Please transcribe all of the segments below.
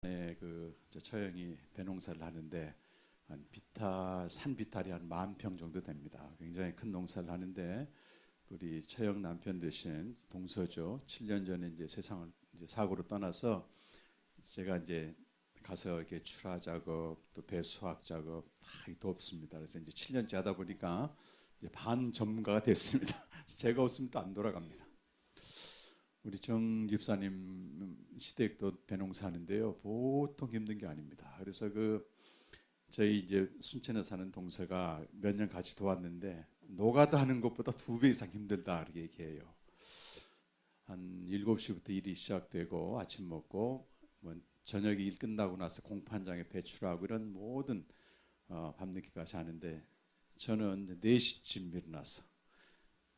네, 저 처형이 배농사를 하는데 산 비탈이 한 10,000평 정도 됩니다. 굉장히 큰 농사를 하는데 우리 처형 남편 되신 동서죠. 7년 전에 이제 세상을 이제 사고로 떠나서 제가 이제 가서 이렇게 출하 작업 또 배수학 작업 다 돕습니다. 그래서 이제 7년째 하다 보니까 이제 반 전문가가 됐습니다. 제가 없으면 또 안 돌아갑니다. 우리 정 집사님 시댁도 배농사 하는데요. 보통 힘든 게 아닙니다. 그래서 저희 이제 순천에 사는 동서가 몇 년 같이 도왔는데 노가다 하는 것보다 2배 이상 힘들다 이렇게 얘기해요. 한 7시부터 일이 시작되고 아침 먹고 뭐 저녁에 일 끝나고 나서 공판장에 배출하고 이런 모든 밤늦게까지 하는데 저는 4시쯤 일어나서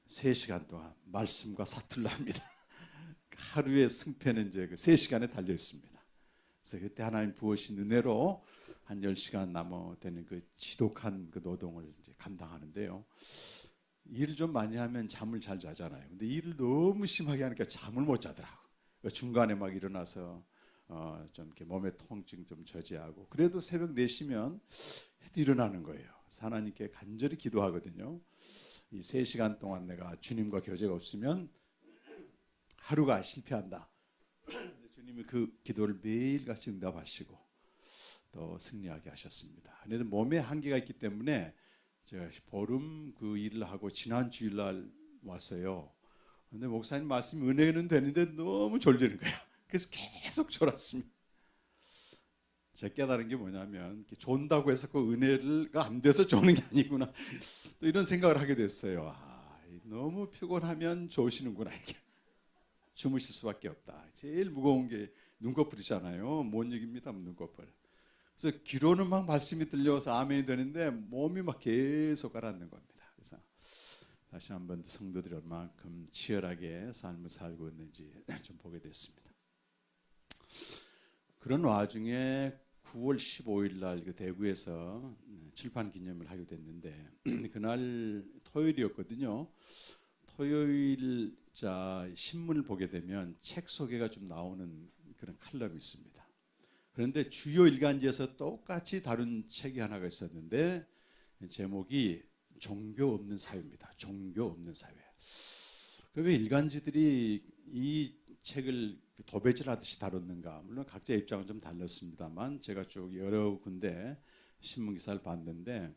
3시간 동안 말씀과 사투를 합니다. 하루의 승패는 이제 3시간에 달려 있습니다. 그래서 그때 하나님 부으신 은혜로 한 10시간 남아되는 지독한 노동을 이제 감당하는데요. 일을 좀 많이 하면 잠을 잘 자잖아요. 근데 일을 너무 심하게 하니까 잠을 못 자더라고. 중간에 막 일어나서 좀 이렇게 몸의 통증 좀 저지하고 그래도 새벽 4시면 일어나는 거예요. 하나님께 간절히 기도하거든요. 이 3시간 동안 내가 주님과 교제가 없으면 하루가 실패한다. 주님이 그 기도를 매일같이 응답하시고 또 승리하게 하셨습니다. 그런데 몸에 한계가 있기 때문에 제가 보름 그 일을 하고 지난 주일날 왔어요. 그런데 목사님 말씀이 은혜는 되는데 너무 졸리는 거야. 그래서 계속 졸았습니다. 제가 깨달은 게 뭐냐면 존다고 해서 그 은혜가 안 돼서 조는 게 아니구나. 또 이런 생각을 하게 됐어요. 너무 피곤하면 조시는구나 이게. 주무실 수밖에 없다. 제일 무거운 게 눈꺼풀이잖아요. 못 이깁니다, 눈꺼풀. 그래서 귀로는 막 말씀이 들려서 아멘이 되는데 몸이 막 계속 가라앉는 겁니다. 그래서 다시 한번 성도들이 얼마만큼 치열하게 삶을 살고 있는지 좀 보게 됐습니다. 그런 와중에 9월 15일 날 대구에서 출판 기념을 하게 됐는데 그날 토요일이었거든요. 토요일 신문을 보게 되면 책 소개가 좀 나오는 그런 칼럼이 있습니다. 그런데 주요 일간지에서 똑같이 다룬 책이 하나가 있었는데 제목이 종교 없는 사회입니다. 종교 없는 사회. 왜 일간지들이 이 책을 도배질하듯이 다뤘는가? 물론 각자 입장은 좀 달랐습니다만 제가 쭉 여러 군데 신문 기사를 봤는데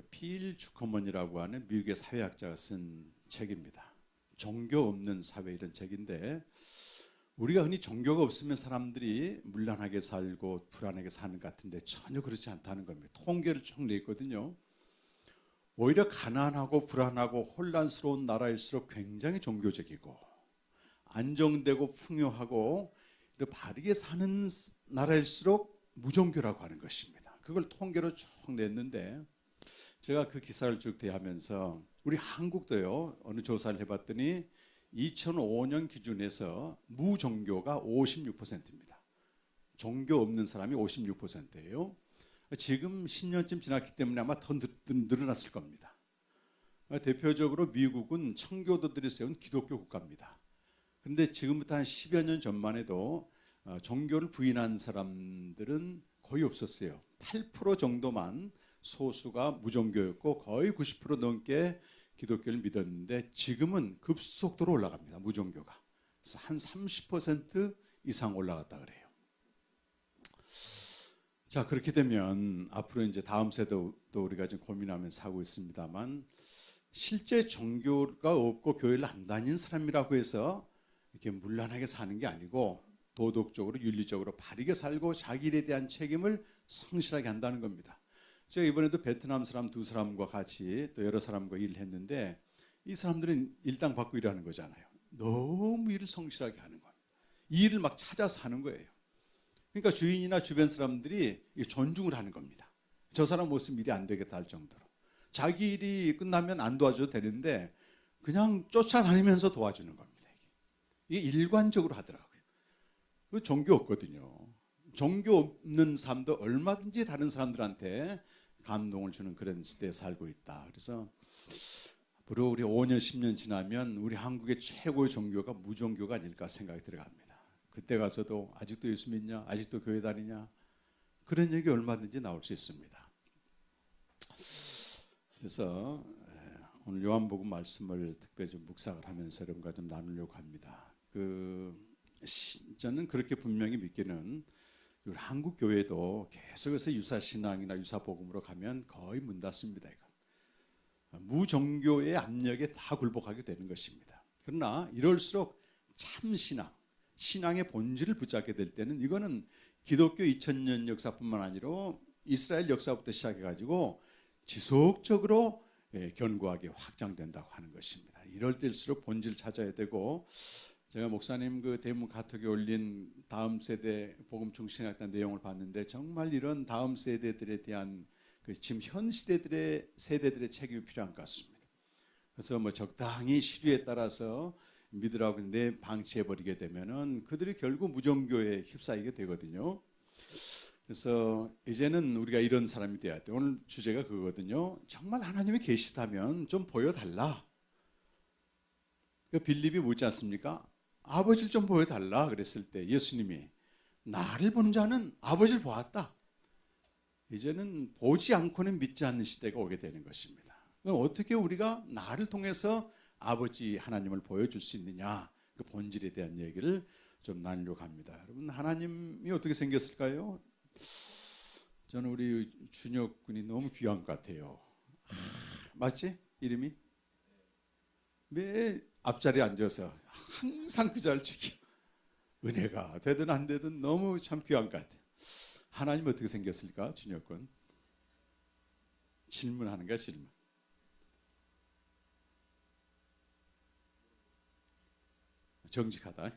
필 주커먼이라고 하는 미국의 사회학자가 쓴 책입니다. 종교 없는 사회 이런 책인데 우리가 흔히 종교가 없으면 사람들이 문란하게 살고 불안하게 사는 것 같은데 전혀 그렇지 않다는 겁니다. 통계를 쭉 냈거든요. 오히려 가난하고 불안하고 혼란스러운 나라일수록 굉장히 종교적이고 안정되고 풍요하고 바르게 사는 나라일수록 무종교라고 하는 것입니다. 그걸 통계로 쭉 냈는데 제가 그 기사를 쭉 대하면서 우리 한국도요. 어느 조사를 해봤더니 2005년 기준에서 무종교가 56%입니다. 종교 없는 사람이 56%예요. 지금 10년쯤 지났기 때문에 아마 더 늘어났을 겁니다. 대표적으로 미국은 청교도들이 세운 기독교 국가입니다. 그런데 지금부터 한 10여 년 전만 해도 종교를 부인한 사람들은 거의 없었어요. 8% 정도만 소수가 무종교였고 거의 90% 넘게 기독교를 믿었는데 지금은 급속도로 올라갑니다. 무종교가. 그래서 한 30% 이상 올라갔다 그래요. 자, 그렇게 되면 앞으로 이제 다음 세대도 우리가 지금 고민하면서 하고 있습니다만 실제 종교가 없고 교회를 안 다니는 사람이라고 해서 이렇게 문란하게 사는 게 아니고 도덕적으로 윤리적으로 바르게 살고 자기 일에 대한 책임을 성실하게 한다는 겁니다. 제가 이번에도 베트남 사람 2사람과 같이 또 여러 사람과 일을 했는데 이 사람들은 일당 받고 일하는 거잖아요. 너무 일을 성실하게 하는 거예요. 이 일을 막 찾아서 하는 거예요. 그러니까 주인이나 주변 사람들이 존중을 하는 겁니다. 저 사람 없으면 일이 안 되겠다 할 정도로. 자기 일이 끝나면 안 도와줘도 되는데 그냥 쫓아다니면서 도와주는 겁니다. 이게 일관적으로 하더라고요. 종교 없거든요. 종교 없는 삶도 얼마든지 다른 사람들한테 감동을 주는 그런 시대에 살고 있다. 그래서 앞으로 우리 5년 10년 지나면 우리 한국의 최고의 종교가 무종교가 아닐까 생각이 들어갑니다. 그때 가서도 아직도 예수 믿냐? 아직도 교회 다니냐? 그런 얘기 얼마든지 나올 수 있습니다. 그래서 오늘 요한복음 말씀을 특별히 좀 묵상을 하면서 여러분과 좀 나누려고 합니다. 저는 그렇게 분명히 믿기는 우리 한국 교회도 계속해서 유사 신앙이나 유사 복음으로 가면 거의 문 닫습니다. 이건 무종교의 압력에 다 굴복하게 되는 것입니다. 그러나 이럴수록 참 신앙의 본질을 붙잡게 될 때는 이거는 기독교 2000년 역사뿐만 아니라 이스라엘 역사부터 시작해가지고 지속적으로 견고하게 확장된다고 하는 것입니다. 이럴 때일수록 본질을 찾아야 되고, 제가 목사님 그 대문 카톡에 올린 다음 세대 복음 중심학단 내용을 봤는데 정말 이런 다음 세대들에 대한 지금 현 세대들의 책임이 필요한 것 같습니다. 그래서 뭐 적당히 시류에 따라서 믿으라고 방치해 버리게 되면은 그들이 결국 무종교에 휩싸이게 되거든요. 그래서 이제는 우리가 이런 사람이 돼야 돼. 오늘 주제가 그거거든요. 정말 하나님이 계시다면 좀 보여달라. 그 빌립이 묻지 않습니까? 아버지를 좀 보여달라 그랬을 때 예수님이 나를 본 자는 아버지를 보았다. 이제는 보지 않고는 믿지 않는 시대가 오게 되는 것입니다. 그럼 어떻게 우리가 나를 통해서 아버지 하나님을 보여줄 수 있느냐, 그 본질에 대한 얘기를 좀 나누려고 합니다. 여러분, 하나님이 어떻게 생겼을까요? 저는 우리 준혁 군이 너무 귀한 것 같아요. 맞지? 이름이? 매 앞자리에 앉아서 항상 그 자리를 지켜. 은혜가 되든 안 되든 너무 참 귀한 것 같아요. 하나님 어떻게 생겼을까? 준혁 군. 질문하는 거야, 질문. 정직하다.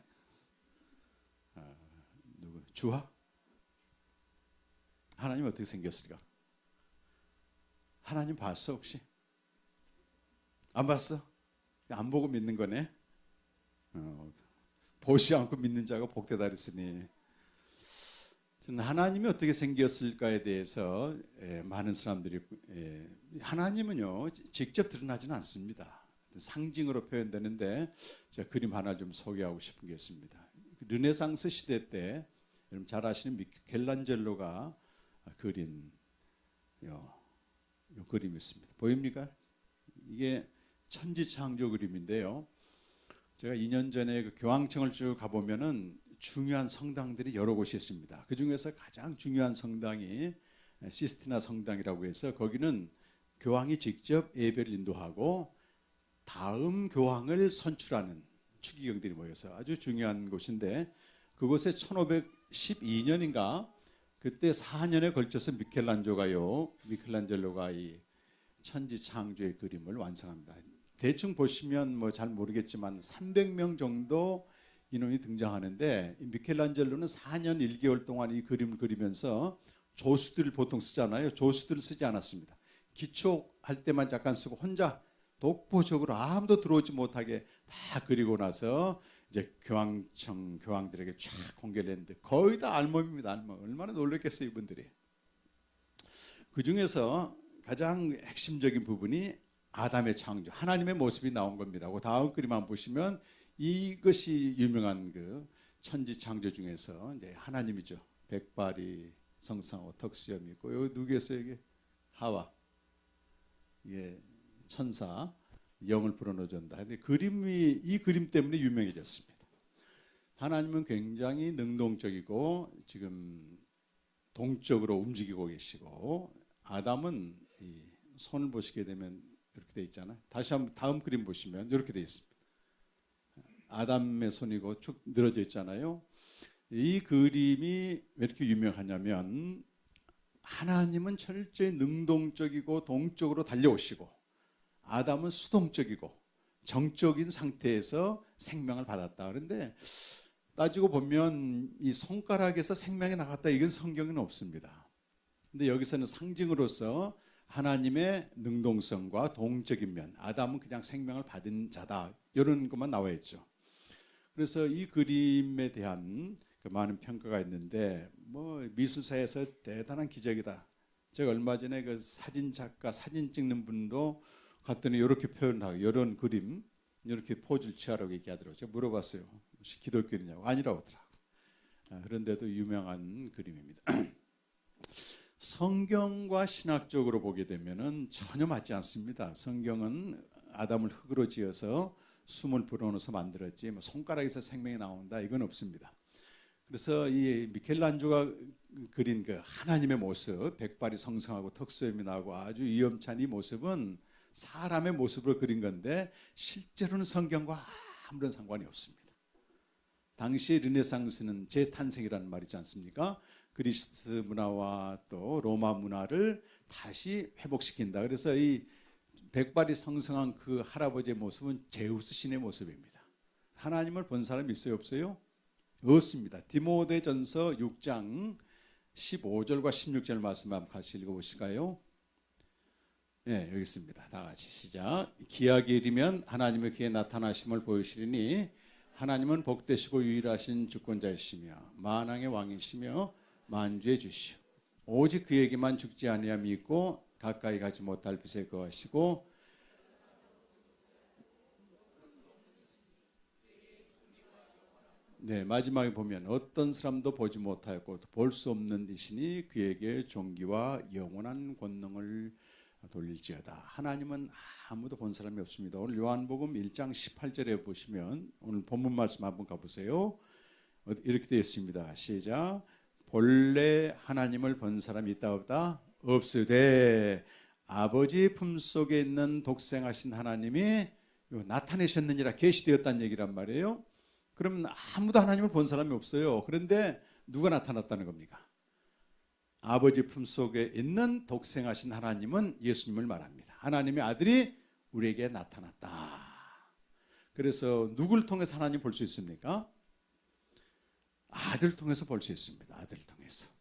누구? 주하? 하나님 어떻게 생겼을까? 하나님 봤어 혹시? 안 봤어? 안 보고 믿는 거네. 보지 않고 믿는 자가 복되다 그랬으니, 저는 하나님이 어떻게 생겼을까에 대해서 많은 사람들이, 하나님은요 직접 드러나지는 않습니다. 상징으로 표현되는데 제가 그림 하나 좀 소개하고 싶은 게 있습니다. 르네상스 시대 때 여러분 잘 아시는 미켈란젤로가 그린 요 그림이 있습니다. 보입니까? 이게 천지창조 그림인데요. 제가 2년 전에 그 교황청을 쭉 가보면은 중요한 성당들이 여러 곳이 있습니다. 그 중에서 가장 중요한 성당이 시스티나 성당이라고 해서 거기는 교황이 직접 예배를 인도하고 다음 교황을 선출하는 추기경들이 모여서 아주 중요한 곳인데, 그곳에 1512년인가 그때 4년에 걸쳐서 미켈란젤로가 이 천지창조의 그림을 완성합니다. 대충 보시면 뭐 잘 모르겠지만 300명 정도 인원이 등장하는데, 미켈란젤로는 4년 1개월 동안 이 그림을 그리면서 조수들을 보통 쓰잖아요. 조수들을 쓰지 않았습니다. 기초할 때만 잠깐 쓰고 혼자 독보적으로 아무도 들어오지 못하게 다 그리고 나서 이제 교황청 교황들에게 쫙 공개를 했는데 거의 다 알몸입니다. 알몸. 얼마나 놀랐겠어요 이분들이. 그 중에서 가장 핵심적인 부분이 아담의 창조, 하나님의 모습이 나온 겁니다. 그 다음 그림 한번 보시면 이것이 유명한 그 천지 창조 중에서 이제 하나님이죠. 백발이 성상하고 턱수염이 있고, 여기 누구겠어요? 이게 하와. 이게 천사 영을 불어넣어준다. 근데 이 그림 때문에 유명해졌습니다. 하나님은 굉장히 능동적이고 지금 동적으로 움직이고 계시고, 아담은 이 손을 보시게 되면 이렇게 돼 있잖아요. 다시 한번 다음 그림 보시면 이렇게 돼 있습니다. 아담의 손이고 쭉 늘어져 있잖아요. 이 그림이 왜 이렇게 유명하냐면, 하나님은 철저히 능동적이고 동적으로 달려오시고, 아담은 수동적이고 정적인 상태에서 생명을 받았다. 그런데 따지고 보면 이 손가락에서 생명이 나갔다, 이건 성경에는 없습니다. 근데 여기서는 상징으로서 하나님의 능동성과 동적인 면, 아담은 그냥 생명을 받은 자다, 이런 것만 나와 있죠. 그래서 이 그림에 대한 그 많은 평가가 있는데, 뭐 미술사에서 대단한 기적이다. 제가 얼마 전에 그 사진 작가, 사진 찍는 분도 갔더니 이렇게 표현하고, 이런 그림 이렇게 포즈를 취하라고 얘기하더라고요. 제가 물어봤어요. 혹시 기독교냐고. 아니라고 하더라고요. 그런데도 유명한 그림입니다. 성경과 신학적으로 보게 되면은 전혀 맞지 않습니다. 성경은 아담을 흙으로 지어서 숨을 불어넣어서 만들었지 뭐 손가락에서 생명이 나온다 이건 없습니다. 그래서 이 미켈란조가 그린 그 하나님의 모습, 백발이 성성하고 턱수염이 나고 아주 위험찬 이 모습은 사람의 모습으로 그린 건데 실제로는 성경과 아무런 상관이 없습니다. 당시 르네상스는 재탄생이라는 말이지 않습니까? 그리스 문화와 또 로마 문화를 다시 회복시킨다. 그래서 이 백발이 성성한 그 할아버지의 모습은 제우스 신의 모습입니다. 하나님을 본 사람이 있어요, 없어요? 없습니다. 디모데전서 6장 15절과 16절 말씀 한번 같이 읽어보실까요? 네, 여기 있습니다. 다 같이 시작. 기약이 이르면 하나님의 그의 나타나심을 보이시리니 하나님은 복되시고 유일하신 주권자이시며 만왕의 왕이시며 만주의 주시오. 오직 그에게만 죽지 아니함이 있고 가까이 가지 못할 빛에 거하시고 네, 마지막에 보면 어떤 사람도 보지 못하였고 볼 수 없는 이시니 그에게 존귀와 영원한 권능을 돌릴지어다. 하나님은 아무도 본 사람이 없습니다. 오늘 요한복음 1장 18절에 보시면 오늘 본문 말씀 한번 가보세요. 이렇게 되어 있습니다. 시작. 본래 하나님을 본 사람이 있다 없다? 없으되 아버지 품속에 있는 독생하신 하나님이 나타내셨느니라 계시되었다는 얘기란 말이에요. 그러면 아무도 하나님을 본 사람이 없어요. 그런데 누가 나타났다는 겁니까? 아버지 품속에 있는 독생하신 하나님은 예수님을 말합니다. 하나님의 아들이 우리에게 나타났다. 그래서 누구를 통해서 하나님 볼 수 있습니까? 아들을 통해서 볼 수 있습니다. 아들을 통해서.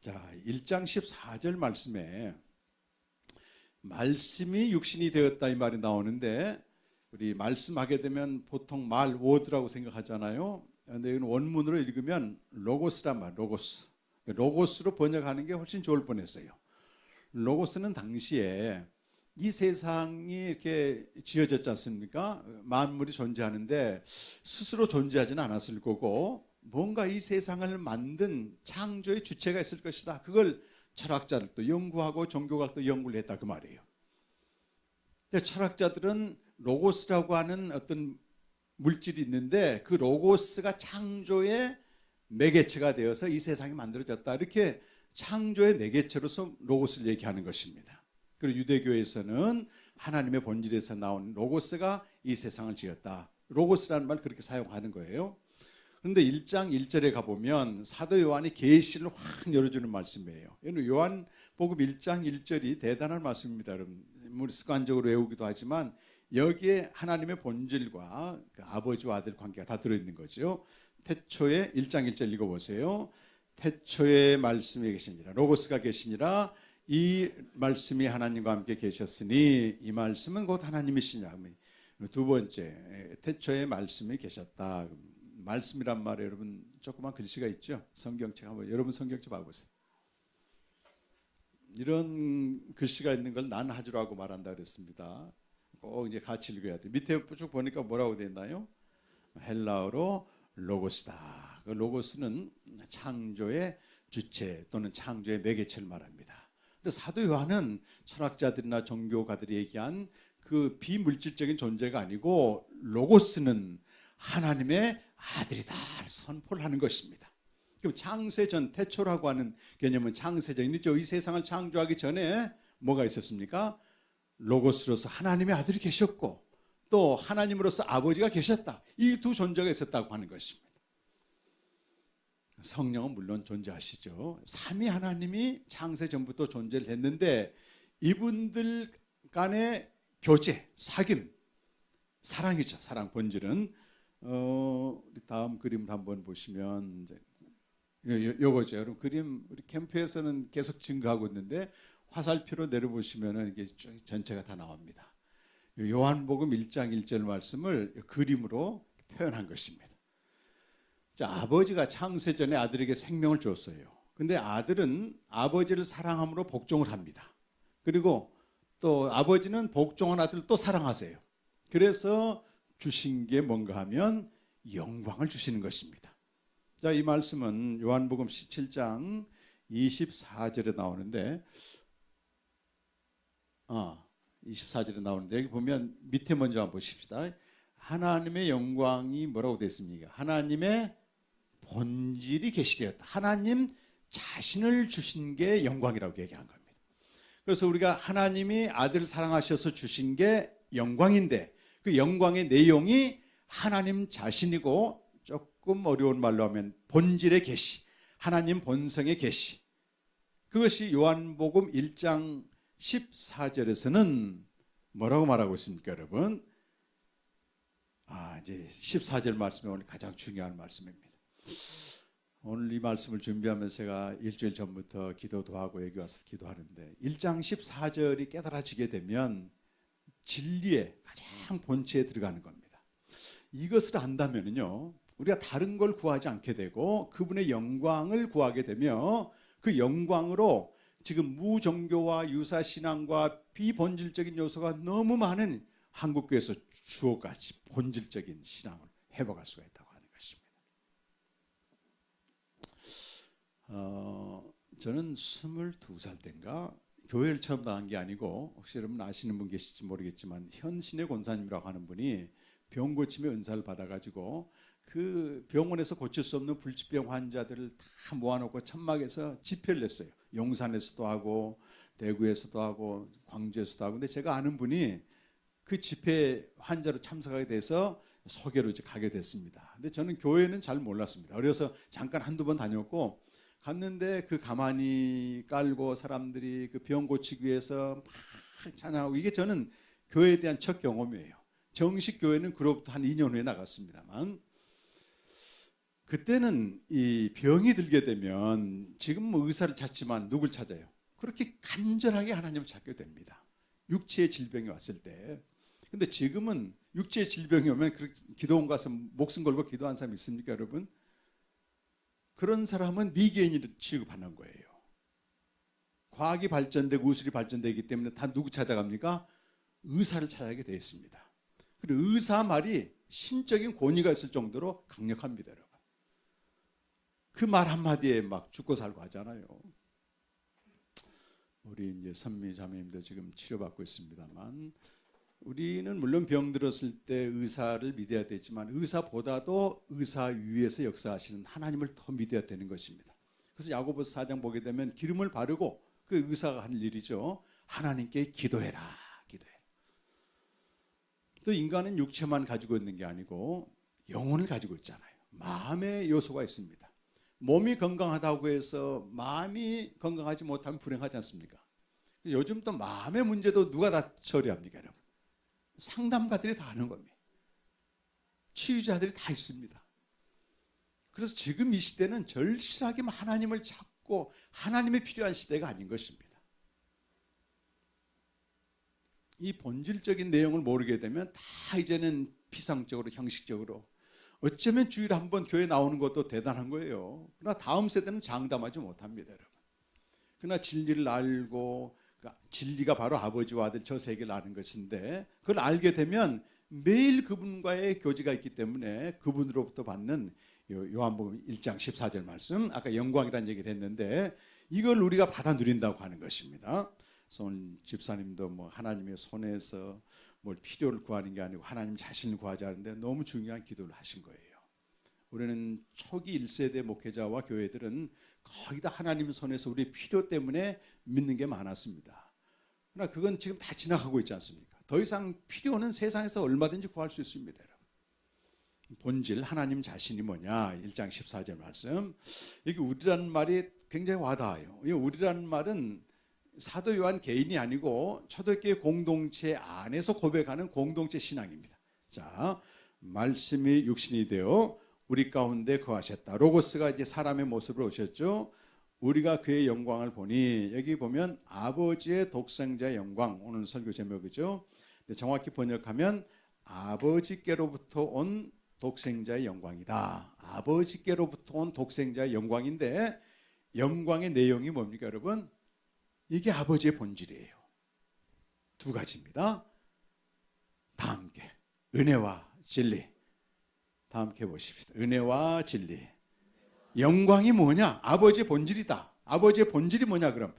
자, 1장 14절 말씀에 말씀이 육신이 되었다 이 말이 나오는데 우리 말씀하게 되면 보통 말 워드라고 생각하잖아요. 그런데 이건 원문으로 읽으면 로고스란 말, 로고스. 로고스로 번역하는 게 훨씬 좋을 뻔했어요. 로고스는 당시에 이 세상이 이렇게 지어졌지 않습니까? 만물이 존재하는데 스스로 존재하지는 않았을 거고 뭔가 이 세상을 만든 창조의 주체가 있을 것이다. 그걸 철학자들도 연구하고 종교가도 연구를 했다 그 말이에요. 근데 철학자들은 로고스라고 하는 어떤 물질이 있는데 그 로고스가 창조의 매개체가 되어서 이 세상이 만들어졌다. 이렇게 창조의 매개체로서 로고스를 얘기하는 것입니다. 그리고 유대교에서는 하나님의 본질에서 나온 로고스가 이 세상을 지었다. 로고스라는 말 그렇게 사용하는 거예요. 그런데 1장 1절에 가보면 사도 요한이 계시를 확 열어주는 말씀이에요. 요한복음 1장 1절이 대단한 말씀입니다. 여러분, 우리 습관적으로 외우기도 하지만 여기에 하나님의 본질과 그 아버지와 아들 관계가 다 들어있는 거죠. 태초에 1장 1절 읽어보세요. 태초에 말씀이 계시니라 로고스가 계시니라 이 말씀이 하나님과 함께 계셨으니 이 말씀은 곧 하나님이시냐. 두 번째 태초에 말씀이 계셨다. 말씀이란 말에 여러분 조그만 글씨가 있죠. 성경책 한번 여러분 성경책 봐보세요. 이런 글씨가 있는 걸 난 하주라고 말한다 그랬습니다. 꼭 이제 같이 읽어야 돼. 밑에 쭉 보니까 뭐라고 되어 있나요? 헬라어로 로고스다. 그 로고스는 창조의 주체 또는 창조의 매개체를 말합니다. 근데 사도 요한은 철학자들이나 종교가들이 얘기한 그 비물질적인 존재가 아니고 로고스는 하나님의 아들이다 선포를 하는 것입니다. 그럼 창세전 태초라고 하는 개념은 창세전이죠. 이 세상을 창조하기 전에 뭐가 있었습니까? 로고스로서 하나님의 아들이 계셨고 또 하나님으로서 아버지가 계셨다. 이 두 존재가 있었다고 하는 것입니다. 성령은 물론 존재하시죠. 삼위 하나님이 창세 전부터 존재를 했는데 이분들 간의 교제, 사귐, 사랑이죠. 사랑 본질은 우리 다음 그림을 한번 보시면 이제 요거죠. 여러분 그림 우리 캠프에서는 계속 증가하고 있는데 화살표로 내려보시면은 이게 전체가 다 나옵니다. 요한복음 1장 1절 말씀을 그림으로 표현한 것입니다. 자, 아버지가 창세전에 아들에게 생명을 주었어요. 근데 아들은 아버지를 사랑함으로 복종을 합니다. 그리고 또 아버지는 복종한 아들을 또 사랑하세요. 그래서 주신 게 뭔가 하면 영광을 주시는 것입니다. 자, 이 말씀은 요한복음 17장 24절에 나오는데 24절에 나오는데 여기 보면 밑에 먼저 한번 보십시다. 하나님의 영광이 뭐라고 되어 있습니까? 하나님의 본질이 계시되었다. 하나님 자신을 주신 게 영광이라고 얘기한 겁니다. 그래서 우리가 하나님이 아들을 사랑하셔서 주신 게 영광인데 그 영광의 내용이 하나님 자신이고 조금 어려운 말로 하면 본질의 계시, 하나님 본성의 계시. 그것이 요한복음 1장 14절에서는 뭐라고 말하고 있습니까, 여러분? 이제 14절 말씀이 오늘 가장 중요한 말씀입니다. 오늘 이 말씀을 준비하면서 제가 일주일 전부터 기도도 하고 여기 와서 기도하는데 1장 14절이 깨달아지게 되면 진리의 가장 본체에 들어가는 겁니다. 이것을 안다면요, 우리가 다른 걸 구하지 않게 되고 그분의 영광을 구하게 되며 그 영광으로 지금 무종교와 유사신앙과 비본질적인 요소가 너무 많은 한국교회에서 주어같이 본질적인 신앙을 회복할 수가 있다고 하는 것입니다. 저는 22살 때인가 교회를 처음 나간 게 아니고 혹시 여러분 아시는 분 계실지 모르겠지만 현신의 권사님이라고 하는 분이 병 고침의 은사를 받아가지고 그 병원에서 고칠 수 없는 불치병 환자들을 다 모아놓고 천막에서 집회를 냈어요. 용산에서도 하고 대구에서도 하고 광주에서도 하고. 근데 제가 아는 분이 그 집회 환자로 참석하게 돼서 소개로 이제 가게 됐습니다. 근데 저는 교회는 잘 몰랐습니다. 어려서 잠깐 한두 번 다녔고 갔는데 그 가만히 깔고 사람들이 그 병 고치기 위해서 막 찬양하고 이게 저는 교회에 대한 첫 경험이에요. 정식 교회는 그로부터 한 2년 후에 나갔습니다만 그때는 이 병이 들게 되면 지금 뭐 의사를 찾지만 누굴 찾아요? 그렇게 간절하게 하나님을 찾게 됩니다. 육체의 질병이 왔을 때. 근데 지금은 육체의 질병이 오면 기도원 가서 목숨 걸고 기도한 사람 있습니까, 여러분? 그런 사람은 미개인이 취급하는 거예요. 과학이 발전되고 의술이 발전되기 때문에 다 누구 찾아갑니까? 의사를 찾아가게 되어 있습니다. 그리고 의사 말이 신적인 권위가 있을 정도로 강력합니다, 여러분. 그 말 한마디에 막 죽고 살고 하잖아요. 우리 이제 선미 자매님도 지금 치료받고 있습니다만 우리는 물론 병 들었을 때 의사를 믿어야 되지만 의사보다도 의사 위에서 역사하시는 하나님을 더 믿어야 되는 것입니다. 그래서 야고보서 4장 보게 되면 기름을 바르고 그 의사가 하는 일이죠. 하나님께 기도해라. 기도해라. 또 인간은 육체만 가지고 있는 게 아니고 영혼을 가지고 있잖아요. 마음의 요소가 있습니다. 몸이 건강하다고 해서 마음이 건강하지 못하면 불행하지 않습니까? 요즘 또 마음의 문제도 누가 다 처리합니까, 여러분? 상담가들이 다 하는 겁니다. 치유자들이 다 있습니다. 그래서 지금 이 시대는 절실하게 하나님을 찾고 하나님이 필요한 시대가 아닌 것입니다. 이 본질적인 내용을 모르게 되면 다 이제는 피상적으로 형식적으로 어쩌면 주일에 한 번 교회 나오는 것도 대단한 거예요. 그러나 다음 세대는 장담하지 못합니다, 여러분. 그러나 진리를 알고 진리가 바로 아버지와 아들 저 세계를 아는 것인데 그걸 알게 되면 매일 그분과의 교제가 있기 때문에 그분으로부터 받는 요한복음 1장 14절 말씀, 아까 영광이라는 얘기를 했는데 이걸 우리가 받아 누린다고 하는 것입니다. 손 집사님도 뭐 하나님의 손에서 뭘 필요를 구하는 게 아니고 하나님 자신을 구하자 하는데 너무 중요한 기도를 하신 거예요. 우리는 초기 1세대 목회자와 교회들은 거의 다 하나님 손에서 우리 필요 때문에 믿는 게 많았습니다. 그러나 그건 지금 다 지나가고 있지 않습니까? 더 이상 필요는 세상에서 얼마든지 구할 수 있습니다. 본질 하나님 자신이 뭐냐? 1장 14절 말씀. 여기 우리라는 말이 굉장히 와닿아요. 이 우리라는 말은 사도 요한 개인이 아니고 초대교회 공동체 안에서 고백하는 공동체 신앙입니다. 자, 말씀이 육신이 되어 우리 가운데 거하셨다. 로고스가 이제 사람의 모습으로 오셨죠. 우리가 그의 영광을 보니 여기 보면 아버지의 독생자의 영광, 오늘 설교 제목이죠. 정확히 번역하면 아버지께로부터 온 독생자의 영광이다. 아버지께로부터 온 독생자의 영광인데 영광의 내용이 뭡니까, 여러분? 이게 아버지의 본질이에요. 두 가지입니다. 다 함께 은혜와 진리. 다 함께 보십시다. 은혜와 진리. 영광이 뭐냐? 아버지의 본질이다. 아버지의 본질이 뭐냐 그럼?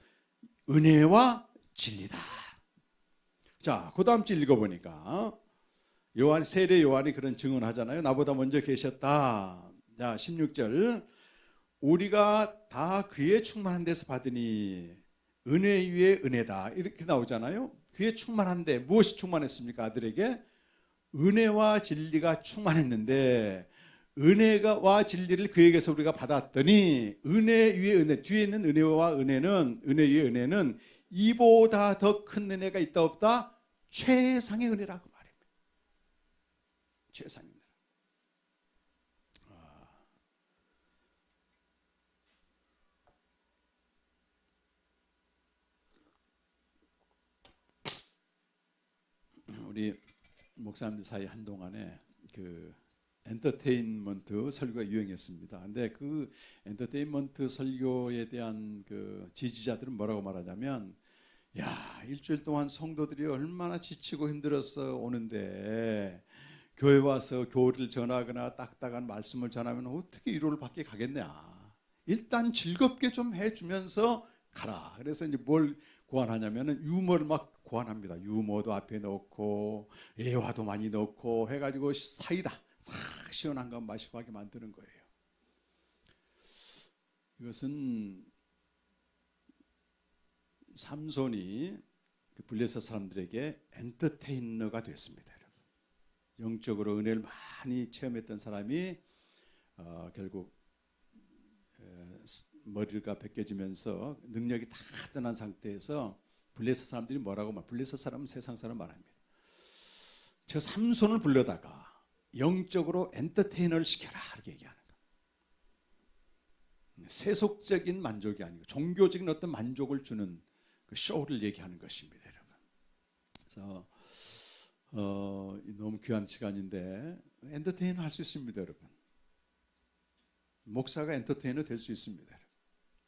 은혜와 진리다. 자, 그 다음 주 읽어보니까 세례 요한이 그런 증언하잖아요. 나보다 먼저 계셨다. 자, 16절. 우리가 다 그의 충만한 데서 받으니 은혜 위에 은혜다. 이렇게 나오잖아요. 그의 충만한데 무엇이 충만했습니까? 아들에게 은혜와 진리가 충만했는데 은혜와 진리를 그에게서 우리가 받았더니 은혜 위에 은혜, 뒤에 있는 은혜와 은혜는, 은혜 위에 은혜는 이보다 더 큰 은혜가 있다 없다? 최상의 은혜라고 말입니다. 최상의 은혜. 우리 목사님들 사이 한동안에 그 엔터테인먼트 설교가 유행했습니다. 근데 그 엔터테인먼트 설교에 대한 그 지지자들은 뭐라고 말하냐면, 야, 일주일 동안 성도들이 얼마나 지치고 힘들어서 오는데 교회 와서 교리를 전하거나 딱딱한 말씀을 전하면 어떻게 위로를 받게 가겠냐. 일단 즐겁게 좀 해주면서 가라. 그래서 이제 뭘 고안하냐면은 유머를 막 고안합니다. 유머도 앞에 넣고 애화도 많이 넣고 해가지고 사이다 싹 시원한 거 마시고 하게 만드는 거예요. 이것은 삼손이 그 블레셋 사람들에게 엔터테이너가 됐습니다. 여러분. 영적으로 은혜를 많이 체험했던 사람이 결국 머리가 벗겨지면서 능력이 다 떠난 상태에서 블레셋 사람들이 뭐라고 말? 블레셋 사람은 세상 사람 말합니다. 저 삼손을 불러다가 영적으로 엔터테이너를 시켜라 이렇게 얘기하는 거예요. 세속적인 만족이 아니고 종교적인 어떤 만족을 주는 그 쇼를 얘기하는 것입니다, 여러분. 그래서 너무 귀한 시간인데 엔터테이너 할 수 있습니다, 여러분. 목사가 엔터테이너 될 수 있습니다.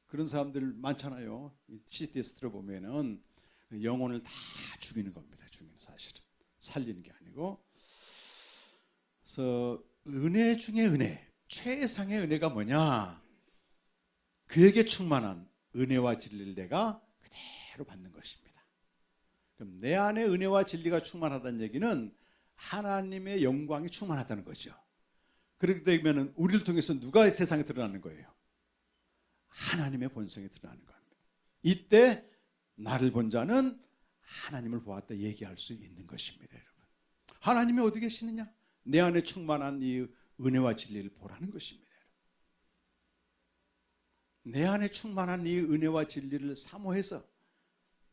그런 사람들 많잖아요. CTS 들어보면은 영혼을 다 죽이는 겁니다. 죽이는 사실은 살리는 게 아니고. 그래서 은혜 중에 은혜, 최상의 은혜가 뭐냐? 그에게 충만한 은혜와 진리를 내가 그대로 받는 것입니다. 그럼 내 안에 은혜와 진리가 충만하다는 얘기는 하나님의 영광이 충만하다는 거죠. 그렇게 되면 우리를 통해서 누가 세상에 드러나는 거예요? 하나님의 본성이 드러나는 겁니다. 이때 나를 본 자는 하나님을 보았다 얘기할 수 있는 것입니다, 여러분. 하나님이 어디 계시느냐? 내 안에 충만한 이 은혜와 진리를 보라는 것입니다. 내 안에 충만한 이 은혜와 진리를 사모해서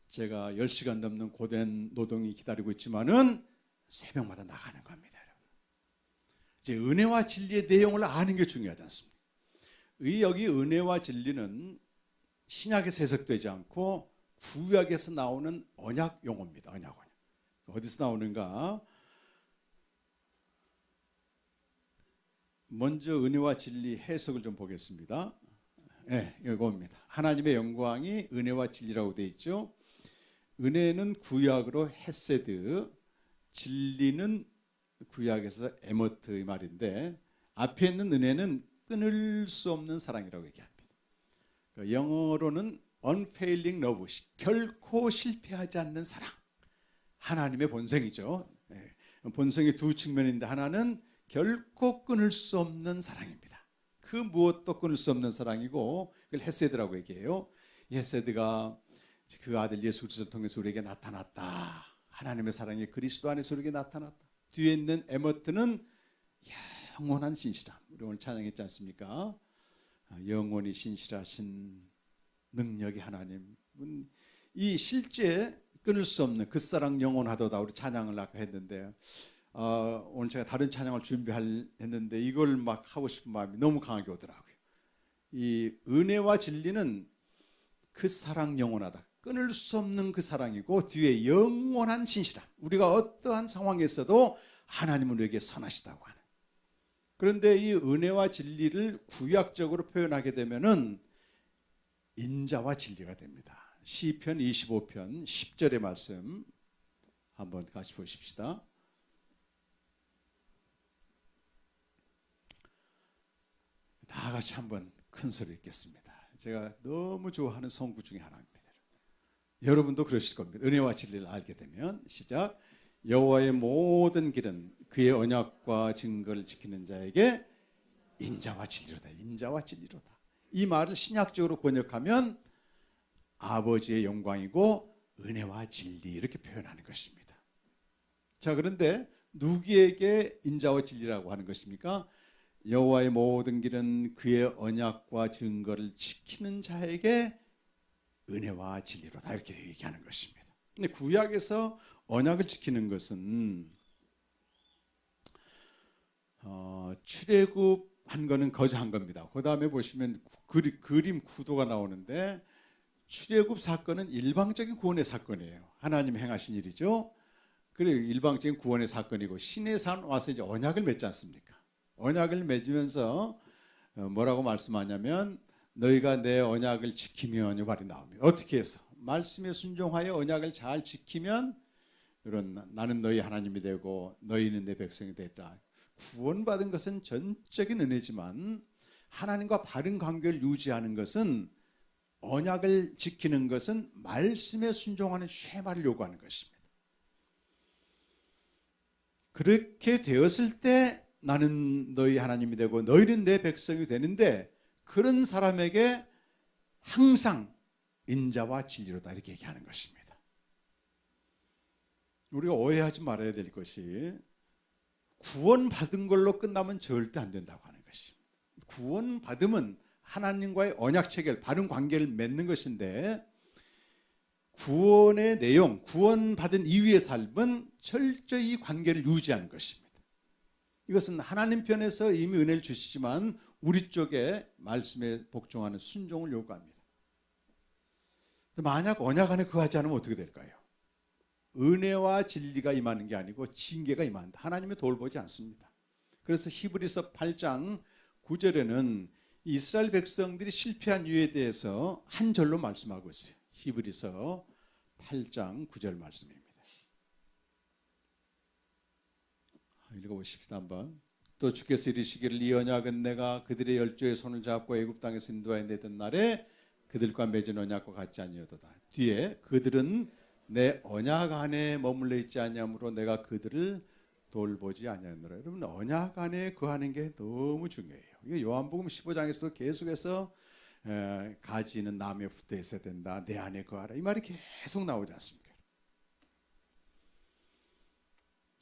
제가 10시간 넘는 고된 노동이 기다리고 있지만은 새벽마다 나가는 겁니다, 여러분. 이제 은혜와 진리의 내용을 아는 게 중요하지 않습니까? 여기 은혜와 진리는 신약에서 해석되지 않고 구약에서 나오는 언약 용어입니다. 언약. 어디서 나오는가? 먼저 은혜와 진리 해석을 좀 보겠습니다. 네, 이겁니다. 하나님의 영광이 은혜와 진리라고 되어 있죠. 은혜는 구약으로 헤세드, 진리는 구약에서 에머트의 말인데 앞에 있는 은혜는 끊을 수 없는 사랑이라고 얘기합니다. 영어로는 unfailing love, 결코 실패하지 않는 사랑. 하나님의 본성이죠. 본성이 두 측면인데 하나는 결코 끊을 수 없는 사랑입니다. 그 무엇도 끊을 수 없는 사랑이고 그걸 헤세드라고 얘기해요. 헤세드가 그 아들 예수 그리스도를 통해서 우리에게 나타났다. 하나님의 사랑이 그리스도 안에서 우리에게 나타났다. 뒤에 있는 에머트는 영원한 신실함. 우리 오늘 찬양했지 않습니까? 영원히 신실하신 능력의 하나님. 이 실제 끊을 수 없는 그 사랑 영원하도다. 우리 찬양을 아까 했는데 오늘 제가 다른 찬양을 준비했는데 이걸 막 하고 싶은 마음이 너무 강하게 오더라고요. 이 은혜와 진리는 그 사랑 영원하다. 끊을 수 없는 그 사랑이고 뒤에 영원한 신실함. 우리가 어떠한 상황에서도 하나님은 우리에게 선하시다고 하는. 그런데 이 은혜와 진리를 구약적으로 표현하게 되면은 인자와 진리가 됩니다. 시편 25편 10절의 말씀 한번 같이 보십시다. 다 같이 한번 큰 소리 있겠습니다. 제가 너무 좋아하는 성구 중에 하나입니다. 여러분도 그러실 겁니다. 은혜와 진리를 알게 되면. 시작. 여호와의 모든 길은 그의 언약과 증거를 지키는 자에게 인자와 진리로다. 인자와 진리로다. 이 말을 신약적으로 번역하면 아버지의 영광이고 은혜와 진리 이렇게 표현하는 것입니다. 자, 그런데 누구에게 인자와 진리라고 하는 것입니까? 여호와의 모든 길은 그의 언약과 증거를 지키는 자에게 은혜와 진리로다 이렇게 얘기하는 것입니다. 근데 구약에서 언약을 지키는 것은 출애굽한 거는 거저한 겁니다. 그 다음에 보시면 그림 구도가 나오는데 출애굽 사건은 일방적인 구원의 사건이에요. 하나님 행하신 일이죠. 그리고 일방적인 구원의 사건이고 시내산 와서 이제 언약을 맺지 않습니까? 언약을 맺으면서 뭐라고 말씀하냐면 너희가 내 언약을 지키면 이 말이 나옵니다. 어떻게 해서? 말씀에 순종하여 언약을 잘 지키면 이런 나는 너희 하나님이 되고 너희는 내 백성이 되리라. 구원받은 것은 전적인 은혜지만 하나님과 바른 관계를 유지하는 것은 언약을 지키는 것은 말씀에 순종하는 쉐마를 요구하는 것입니다. 그렇게 되었을 때 나는 너희 하나님이 되고 너희는 내 백성이 되는데 그런 사람에게 항상 인자와 진리로다 이렇게 얘기하는 것입니다. 우리가 오해하지 말아야 될 것이 구원받은 걸로 끝나면 절대 안 된다고 하는 것입니다. 구원받음은 하나님과의 언약 체결, 바른 관계를 맺는 것인데 구원의 내용, 구원받은 이후의 삶은 철저히 관계를 유지하는 것입니다. 이것은 하나님 편에서 이미 은혜를 주시지만 우리 쪽에 말씀에 복종하는 순종을 요구합니다. 만약 언약 안에 거하지 않으면 어떻게 될까요? 은혜와 진리가 임하는 게 아니고 징계가 임한다. 하나님이 돌보지 않습니다. 그래서 히브리서 8장 9절에는 이스라엘 백성들이 실패한 이유에 대해서 한 절로 말씀하고 있어요. 히브리서 8장 9절 말씀입니다. 읽어보십시다 한번. 또 주께서 이르시기를 이 언약은 내가 그들의 열조의 손을 잡고 애굽 땅에서 인도하여 내던 날에 그들과 맺은 언약과 같지 아니하도다. 뒤에 그들은 내 언약 안에 머물러 있지 아니하므로 내가 그들을 돌보지 아니하노라. 여러분 언약 안에 거하는 게 너무 중요해요. 이게 요한복음 15장에서도 계속해서 가지는 남에 붙어 있어야 된다. 내 안에 거하라. 이 말이 계속 나오지 않습니까?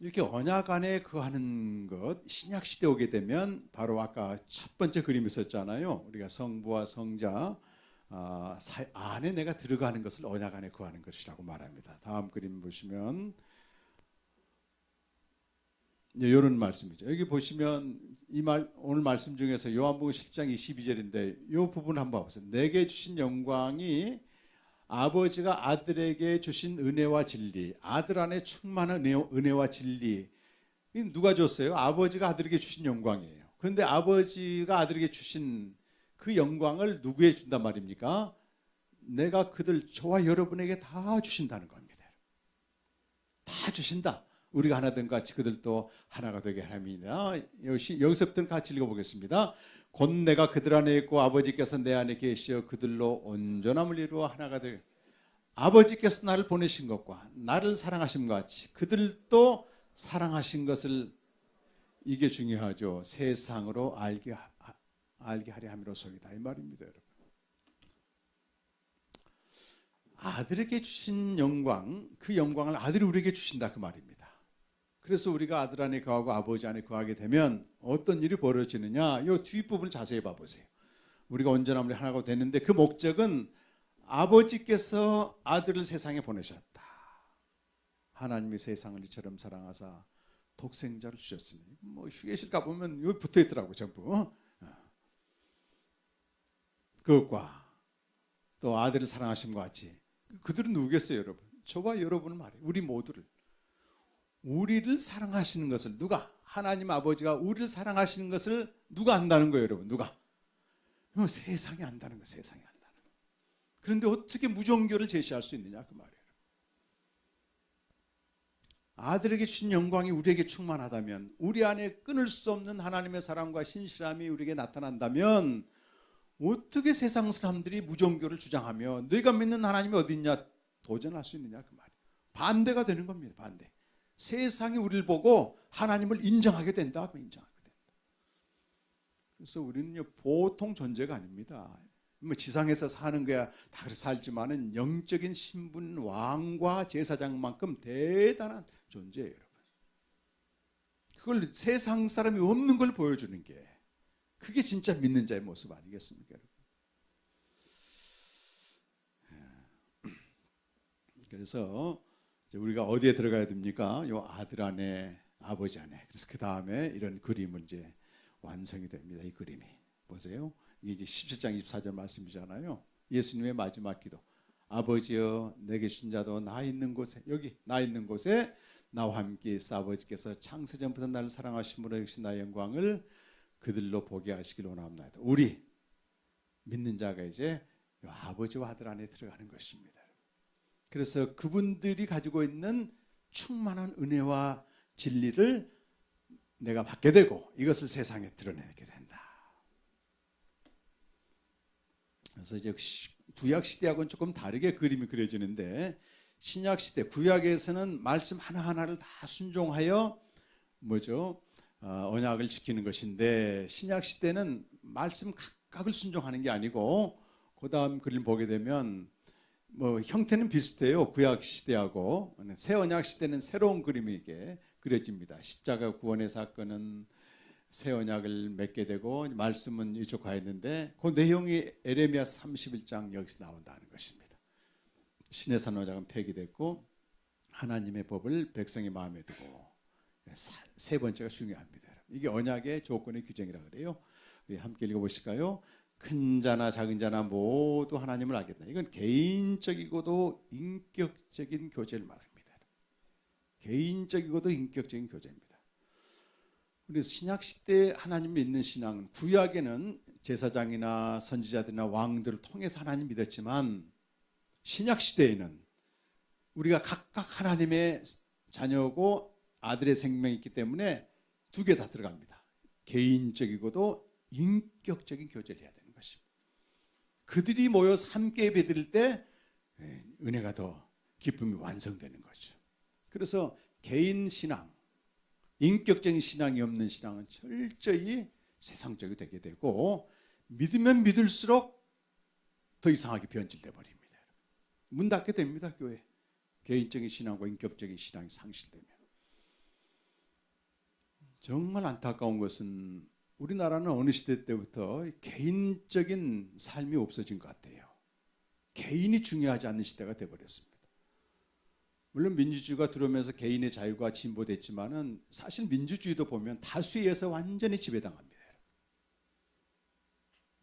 이렇게 언약 안에 거하는 것, 신약 시대 오게 되면 바로 아까 첫 번째 그림이 있었잖아요. 우리가 성부와 성자 안에 내가 들어가는 것을 언약 안에 거하는 것이라고 말합니다. 다음 그림 보시면 이런 말씀이죠. 여기 보시면 이 말 오늘 말씀 중에서 요한복음 10장 22절인데 이 부분 한번 보세요. 내게 주신 영광이 아버지가 아들에게 주신 은혜와 진리, 아들 안에 충만한 은혜와 진리. 누가 줬어요? 아버지가 아들에게 주신 영광이에요. 그런데 아버지가 아들에게 주신 그 영광을 누구에 준단 말입니까? 내가 그들 저와 여러분에게 다 주신다는 겁니다. 다 주신다. 우리가 하나 된 같이 그들도 하나가 되게 하나입니다. 여기서부터 같이 읽어보겠습니다. 곧 내가 그들 안에 있고 아버지께서 내 안에 계시어 그들로 온전함을 이루어 하나가 되게. 아버지께서 나를 보내신 것과 나를 사랑하신 것 같이 그들도 사랑하신 것을 이게 중요하죠. 세상으로 알게 하려 함이로소이다 이 말입니다. 여러분. 아들에게 주신 영광, 그 영광을 아들이 우리에게 주신다 그 말입니다. 그래서 우리가 아들 안에 거하고 아버지 안에 거하게 되면 어떤 일이 벌어지느냐, 이 뒷부분을 자세히 봐보세요. 우리가 온전함을 하나가 되는데 그 목적은 아버지께서 아들을 세상에 보내셨다. 하나님이 세상을 이처럼 사랑하사 독생자를 주셨으니 뭐 휴게실 가보면 여기 붙어있더라고 전부. 그것과 또 아들을 사랑하심과 같이 그들은 누구겠어요 여러분? 저와 여러분을 말해요. 우리 모두를. 우리를 사랑하시는 것을 누가? 하나님 아버지가 우리를 사랑하시는 것을 누가 안다는 거예요 여러분? 누가? 세상이 안다는 거예요. 세상이 안다는 거예요. 그런데 어떻게 무종교를 제시할 수 있느냐 그 말이에요. 아들에게 주신 영광이 우리에게 충만하다면, 우리 안에 끊을 수 없는 하나님의 사랑과 신실함이 우리에게 나타난다면 어떻게 세상 사람들이 무종교를 주장하며 너희가 믿는 하나님이 어디 있냐 도전할 수 있느냐 그 말이에요. 반대가 되는 겁니다. 반대. 세상이 우리를 보고 하나님을 인정하게 된다. 인정하게 된다. 그래서 우리는요 보통 존재가 아닙니다. 뭐 지상에서 사는 거야 다 살지만은 영적인 신분 왕과 제사장만큼 대단한 존재예요, 여러분. 그걸 세상 사람이 없는 걸 보여주는 게 그게 진짜 믿는 자의 모습 아니겠습니까, 여러분? 그래서 이제 우리가 어디에 들어가야 됩니까? 요 아들 안에 아버지 안에. 그래서 그 다음에 이런 그림은 이제 완성이 됩니다. 이 그림이 보세요. 이게 이제 17장 24절 말씀이잖아요. 예수님의 마지막 기도. 아버지여 내게 주신 자도 나 있는 곳에 여기 나 있는 곳에 나와 함께 있어 아버지께서 창세전부터 나를 사랑하심으로 역시 나의 영광을 그들로 보게 하시길 원합니다. 우리 믿는 자가 이제 아버지와 아들 안에 들어가는 것입니다. 그래서 그분들이 가지고 있는 충만한 은혜와 진리를 내가 받게 되고 이것을 세상에 드러내게 된다. 그래서 이제 구약 시대하고는 조금 다르게 그림이 그려지는데 신약 시대 구약에서는 말씀 하나하나를 다 순종하여 뭐죠? 언약을 지키는 것인데 신약 시대는 말씀 각각을 순종하는 게 아니고 그다음 그림 보게 되면 뭐 형태는 비슷해요. 구약 시대하고 새 언약 시대는 새로운 그림이 이게 그려집니다. 십자가 구원의 사건은 새 언약을 맺게 되고 말씀은 이쪽 가 있는데 그 내용이 에레미야 31장 여기서 나온다는 것입니다. 신의 산 언약은 폐기됐고 하나님의 법을 백성의 마음에 두고 세 번째가 중요합니다. 이게 언약의 조건의 규정이라고 그래요. 우리 함께 읽어보실까요? 큰 자나 작은 자나 모두 하나님을 알겠다. 이건 개인적이고도 인격적인 교제를 말합니다. 개인적이고도 인격적인 교제입니다. 그래서 신약 시대 하나님 믿는 신앙은 구약에는 제사장이나 선지자들이나 왕들을 통해서 하나님 믿었지만 신약 시대에는 우리가 각각 하나님의 자녀고 아들의 생명이 있기 때문에 두 개 다 들어갑니다. 개인적이고도 인격적인 교제를 해야 되는 것입니다. 그들이 모여서 함께 예배드릴 때 은혜가 더 기쁨이 완성되는 거죠. 그래서 개인 신앙, 인격적인 신앙이 없는 신앙은 철저히 세상적이 되게 되고 믿으면 믿을수록 더 이상하게 변질돼 버립니다. 문 닫게 됩니다. 교회. 개인적인 신앙과 인격적인 신앙이 상실되면. 정말 안타까운 것은 우리나라는 어느 시대 때부터 개인적인 삶이 없어진 것 같아요. 개인이 중요하지 않는 시대가 되어버렸습니다. 물론 민주주의가 들어오면서 개인의 자유가 진보됐지만은 사실 민주주의도 보면 다수에서 완전히 지배당합니다.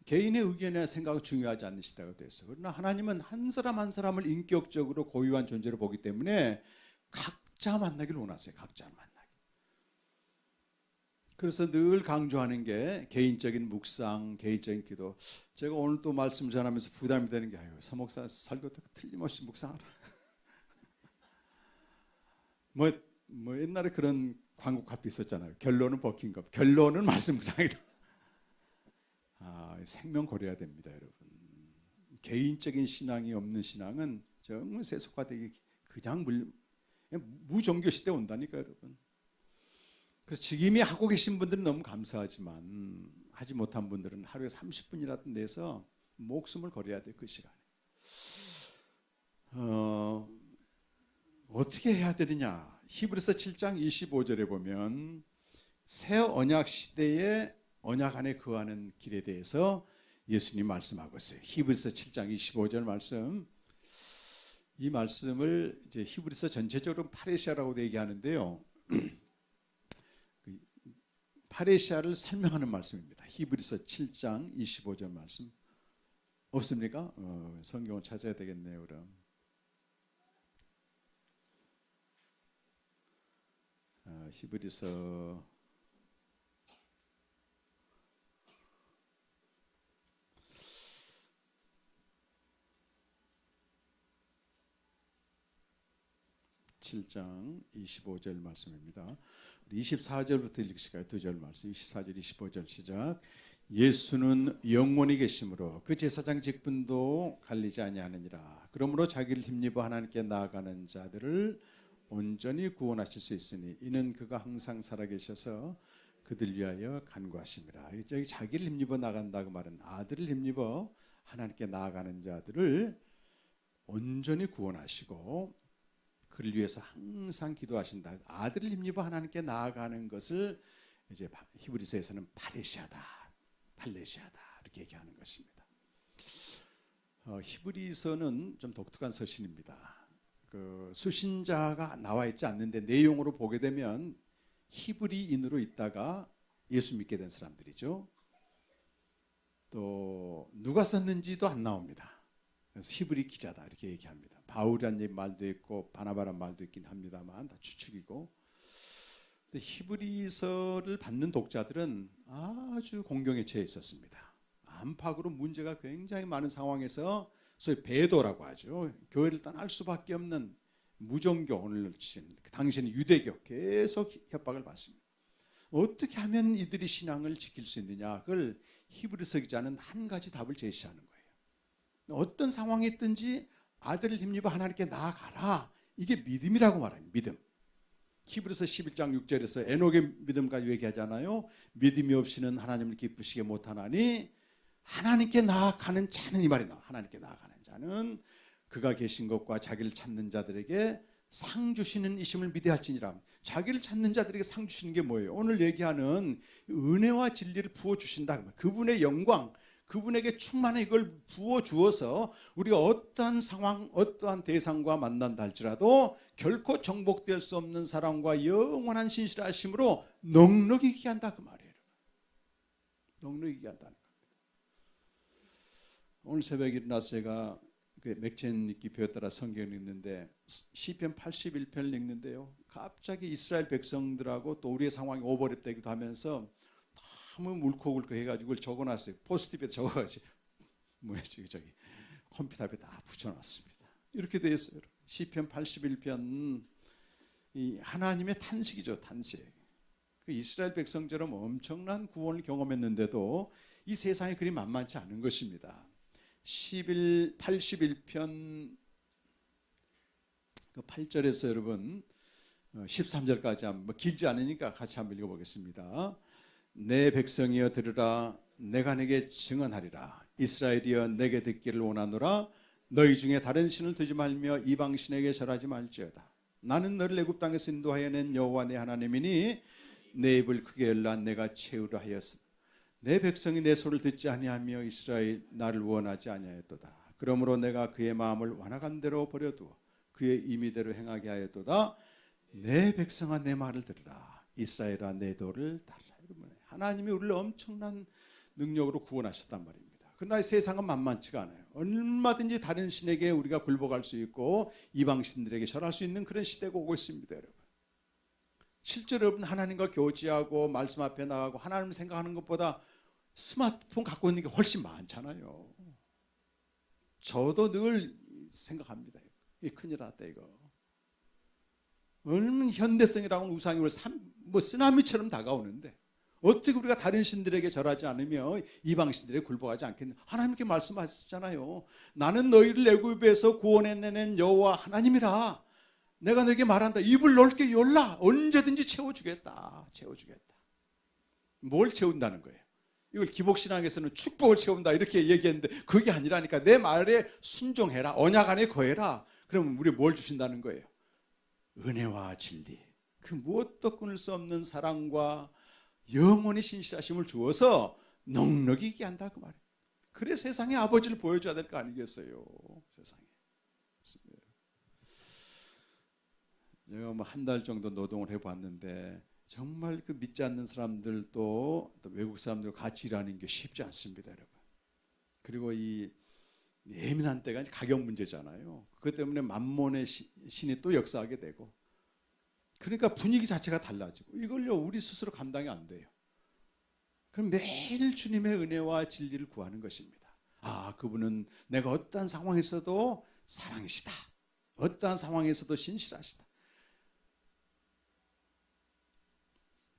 개인의 의견이나 생각이 중요하지 않는 시대가 됐어요. 그러나 하나님은 한 사람 한 사람을 인격적으로 고유한 존재로 보기 때문에 각자 만나기를 원하세요. 각자 만나기. 그래서 늘 강조하는 게 개인적인 묵상, 개인적인 기도. 제가 오늘 또 말씀 전하면서 부담이 되는 게 서 목사 설교도 틀림없이 묵상하라. 뭐 옛날에 그런 광고 카피 있었잖아요. 결론은 버킹급. 결론은 말씀 묵상이다. 생명 고려해야 됩니다, 여러분. 개인적인 신앙이 없는 신앙은 정말 세속화되기 그냥 무종교 시대 온다니까, 여러분. 그래서 지금이 하고 계신 분들은 너무 감사하지만 하지 못한 분들은 하루에 30분이라도 내서 목숨을 걸어야 돼요, 그 시간에. 어떻게 해야 되느냐? 히브리서 7장 25절에 보면 새 언약 시대에 언약 안에 거하는 길에 대해서 예수님 말씀하고 있어요. 히브리서 7장 25절 말씀. 이 말씀을 이제 히브리서 전체적으로 파레시아라고도 얘기하는데요. 파레시아를 설명하는 말씀입니다. 히브리서 7장 25절 말씀. 없습니까? 성경을 찾아야 되겠네요, 그럼. 히브리서 7장 25절 말씀입니다. 24절부터 읽으실까요? 두 절 말씀. 24절 25절 시작. 예수는 영원히 계심으로 그 제사장 직분도 갈리지 아니하느니라. 그러므로 자기를 힘입어 하나님께 나아가는 자들을 온전히 구원하실 수 있으니 이는 그가 항상 살아계셔서 그들 위하여 간구하심이라. 여기 자기를 힘입어 나간다 그 말은 아들을 힘입어 하나님께 나아가는 자들을 온전히 구원하시고 그를 위해서 항상 기도하신다. 아들을 힘입어 하나님께 나아가는 것을 이제 히브리서에서는 팔레시아다 이렇게 얘기하는 것입니다. 히브리서는 좀 독특한 서신입니다. 그 수신자가 나와 있지 않는데 내용으로 보게 되면 히브리인으로 있다가 예수 믿게 된 사람들이죠. 또 누가 썼는지도 안 나옵니다. 그래서 히브리 기자다 이렇게 얘기합니다. 바울이라는 말도 있고 바나바라는 말도 있긴 합니다만 다 추측이고. 근데 히브리서를 받는 독자들은 아주 공경에 처해 있었습니다. 안팎으로 문제가 굉장히 많은 상황에서 소위 배도라고 하죠. 교회를 떠날 수밖에 없는 무종교, 오늘 당시에는 유대교 계속 협박을 받습니다. 어떻게 하면 이들이 신앙을 지킬 수 있느냐, 그걸 히브리서 기자는 한 가지 답을 제시하는 거예요. 어떤 상황이 있든지 아들을 힘입어 하나님께 나아가라. 이게 믿음이라고 말합니다. 믿음. 히브리서 11장 6절에서 에녹의 믿음까지 얘기하잖아요. 믿음이 없이는 하나님을 기쁘시게 못하나니 하나님께 나아가는 자는, 이 말이 나와. 하나님께 나아가는 자는 그가 계신 것과 자기를 찾는 자들에게 상 주시는 이심을 믿어야 할지니라. 자기를 찾는 자들에게 상 주시는 게 뭐예요? 오늘 얘기하는 은혜와 진리를 부어주신다. 그분의 영광, 그분에게 충만한 이걸 부어주어서 우리가 어떠한 상황, 어떠한 대상과 만난다 할지라도 결코 정복될 수 없는 사랑과 영원한 신실하심으로 넉넉히 이기게 한다 그 말이에요. 넉넉히 이기게 한다는 겁니다. 오늘 새벽에 일어나서 제가 맥첸 읽기 배워 따라 성경을 읽는데 시편 81편을 읽는데요. 갑자기 이스라엘 백성들하고 또 우리의 상황이 오버랩되기도 하면서 너무 물컥울컥 해가지고 적어놨어요. 포스트잇에 적어가지고 저기 컴퓨터 앞에 다 붙여놨습니다. 이렇게 되어 있어요. 시편 81편 이 하나님의 탄식이죠. 탄식. 그 이스라엘 백성처럼 엄청난 구원을 경험했는데도 이 세상이 그리 만만치 않은 것입니다. 81편 그 8절에서 여러분 13절까지 한번 길지 않으니까 같이 한번 읽어보겠습니다. 내 백성이여 들으라. 내가 내게 증언하리라. 이스라엘이여 내게 듣기를 원하노라. 너희 중에 다른 신을 두지 말며 이방 신에게 절하지 말지어다. 나는 너를 애굽 땅에서 인도하여 낸 여호와 내 하나님이니 내 입을 크게 열라 내가 채우려 하였으나 내 백성이 내 소를 듣지 아니하며 이스라엘 나를 원하지 아니하였도다. 그러므로 내가 그의 마음을 완악한 대로 버려두어 그의 임의대로 행하게 하였도다. 내 백성아 내 말을 들으라. 이스라엘아 내 도를 따르라. 하나님이 우리를 엄청난 능력으로 구원하셨단 말입니다. 그러나 세상은 만만치가 않아요. 얼마든지 다른 신에게 우리가 굴복할 수 있고 이방 신들에게 절할 수 있는 그런 시대가 오고 있습니다. 여러분. 실제로 여러분 하나님과 교제하고 말씀 앞에 나가고 하나님을 생각하는 것보다 스마트폰 갖고 있는 게 훨씬 많잖아요. 저도 늘 생각합니다. 이게 큰일 났다 이거. 얼마나 현대성이라고는 우상이 뭐 쓰나미처럼 다가오는데 어떻게 우리가 다른 신들에게 절하지 않으며 이방 신들에게 굴복하지 않겠냐. 하나님께 말씀하셨잖아요. 나는 너희를 애굽에서 구원해내는 여호와 하나님이라. 내가 너에게 말한다. 입을 넓게 열라. 언제든지 채워주겠다. 채워주겠다. 뭘 채운다는 거예요? 이걸 기복신앙에서는 축복을 채운다 이렇게 얘기했는데 그게 아니라니까. 내 말에 순종해라. 언약 안에 거해라. 그러면 우리 뭘 주신다는 거예요? 은혜와 진리. 그 무엇도 끊을 수 없는 사랑과 영원히 신실하심을 주어서 넉넉히 있게 한다 그 말이에요. 그래 세상에 아버지를 보여줘야 될 거 아니겠어요? 세상에. 맞습니다. 제가 뭐 한 달 정도 노동을 해봤는데 정말 그 믿지 않는 사람들도 또 외국 사람들과 같이 일하는 게 쉽지 않습니다, 여러분. 그리고 이 예민한 때가 가격 문제잖아요. 그것 때문에 만몬의 신이 또 역사하게 되고. 그러니까 분위기 자체가 달라지고 이걸요 우리 스스로 감당이 안 돼요. 그럼 매일 주님의 은혜와 진리를 구하는 것입니다. 아, 그분은 내가 어떠한 상황에서도 사랑이시다. 어떠한 상황에서도 신실하시다.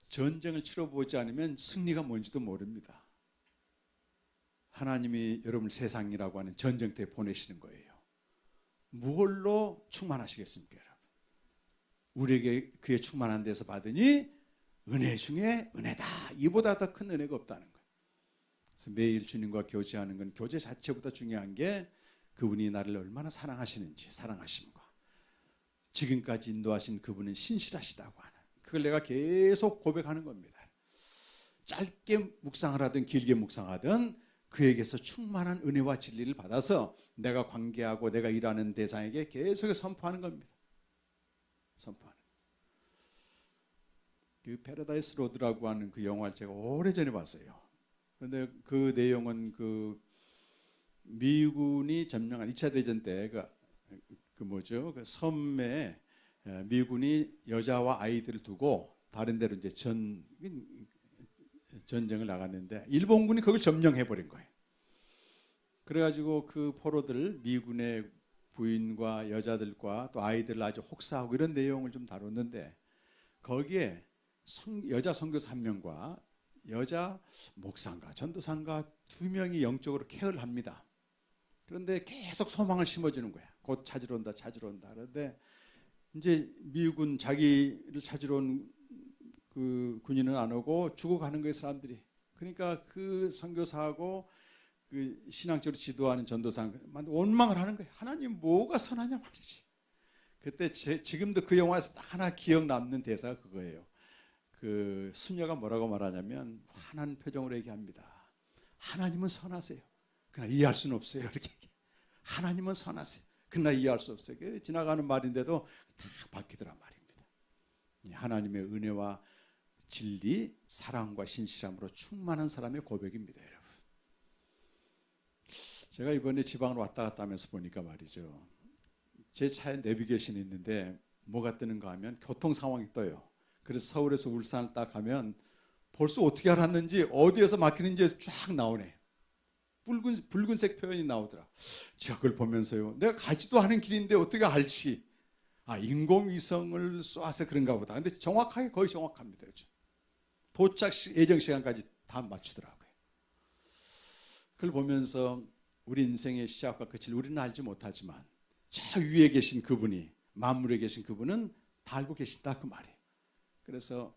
전쟁을 치러보지 않으면 승리가 뭔지도 모릅니다. 하나님이 여러분을 세상이라고 하는 전쟁터에 보내시는 거예요. 무엇로 충만하시겠습니까, 여러분? 우리에게 그의 충만한 데서 받으니 은혜 중에 은혜다. 이보다 더 큰 은혜가 없다는 거예요. 그래서 매일 주님과 교제하는 건 교제 자체보다 중요한 게 그분이 나를 얼마나 사랑하시는지, 사랑하심과 지금까지 인도하신 그분은 신실하시다고 하는, 그걸 내가 계속 고백하는 겁니다. 짧게 묵상을 하든 길게 묵상하든 그에게서 충만한 은혜와 진리를 받아서 내가 관계하고 내가 일하는 대상에게 계속해서 선포하는 겁니다. 선포하는. 그 패러다이스 로드라고 하는 그 영화를 제가 오래전에 봤어요. 그런데 그 내용은 그 미군이 점령한 2차 대전 때 그 섬에 미군이 여자와 아이들을 두고 다른 데로 이제 전쟁을 나갔는데 일본군이 그걸 점령해 버린 거예요. 그래가지고 그 포로들, 미군의 부인과 여자들과 또 아이들을 아주 혹사하고 이런 내용을 좀 다뤘는데 거기에 여자 선교사 1명과 여자 목사인가 전도사인가 2명이 영적으로 케어를 합니다. 그런데 계속 소망을 심어주는 거야. 곧 찾으러 온다, 찾으러 온다. 그런데 이제 미군 자기를 찾으러 온 그 군인은 안 오고 죽어가는 거예요, 사람들이. 그러니까 그 선교사하고 그 신앙적으로 지도하는 전도사는 원망을 하는 거예요. 하나님 뭐가 선하냐 말이지. 그때 지금도 그 영화에서 딱 하나 기억 남는 대사가 그거예요. 그 수녀가 뭐라고 말하냐면 환한 표정으로 얘기합니다. 하나님은 선하세요. 그러나 이해할 수는 없어요. 이렇게 하나님은 선하세요. 그러나 이해할 수 없어요. 그 지나가는 말인데도 다 바뀌더란 말입니다. 하나님의 은혜와 진리, 사랑과 신실함으로 충만한 사람의 고백입니다, 여러분. 제가 이번에 지방으로 왔다 갔다 하면서 보니까 말이죠. 제 차에 내비게이션이 있는데 뭐가 뜨는가 하면 교통 상황이 떠요. 그래서 서울에서 울산을 딱 가면 벌써 어떻게 알았는지 어디에서 막히는지 쫙 나오네. 붉은색 표현이 나오더라. 제가 그걸 보면서요. 내가 가지도 않은 길인데 어떻게 알지? 인공위성을 쏘아서 그런가 보다. 근데 정확하게 거의 정확합니다. 요즘. 도착 예정 시간까지 다 맞추더라고요. 그걸 보면서 우리 인생의 시작과 끝을 우리는 알지 못하지만 저 위에 계신 그분이, 만물에 계신 그분은 다 알고 계신다 그 말이에요. 그래서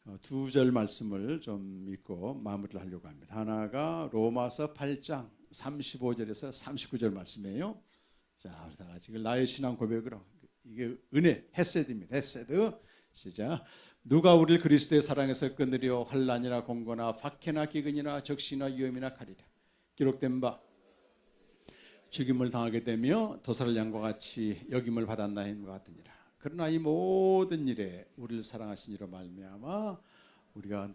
2절 말씀을 좀 읽고 마무리를 하려고 합니다. 하나가 로마서 8장 35절에서 39절 말씀이에요. 자, 우리 다 같이 나의 신앙 고백으로, 이게 은혜, 헤세드입니다. 헤세드. 시작. 누가 우리를 그리스도의 사랑에서 끊으려 환난이나 공고나 박해나 기근이나 적시나 위험이나 가리랴. 기록된 바 죽임을 당하게 되며 도살을 양과 같이 여김을 받았나인과 같으니라. 그러나 이 모든 일에 우리를 사랑하신 이로 말미암아 우리가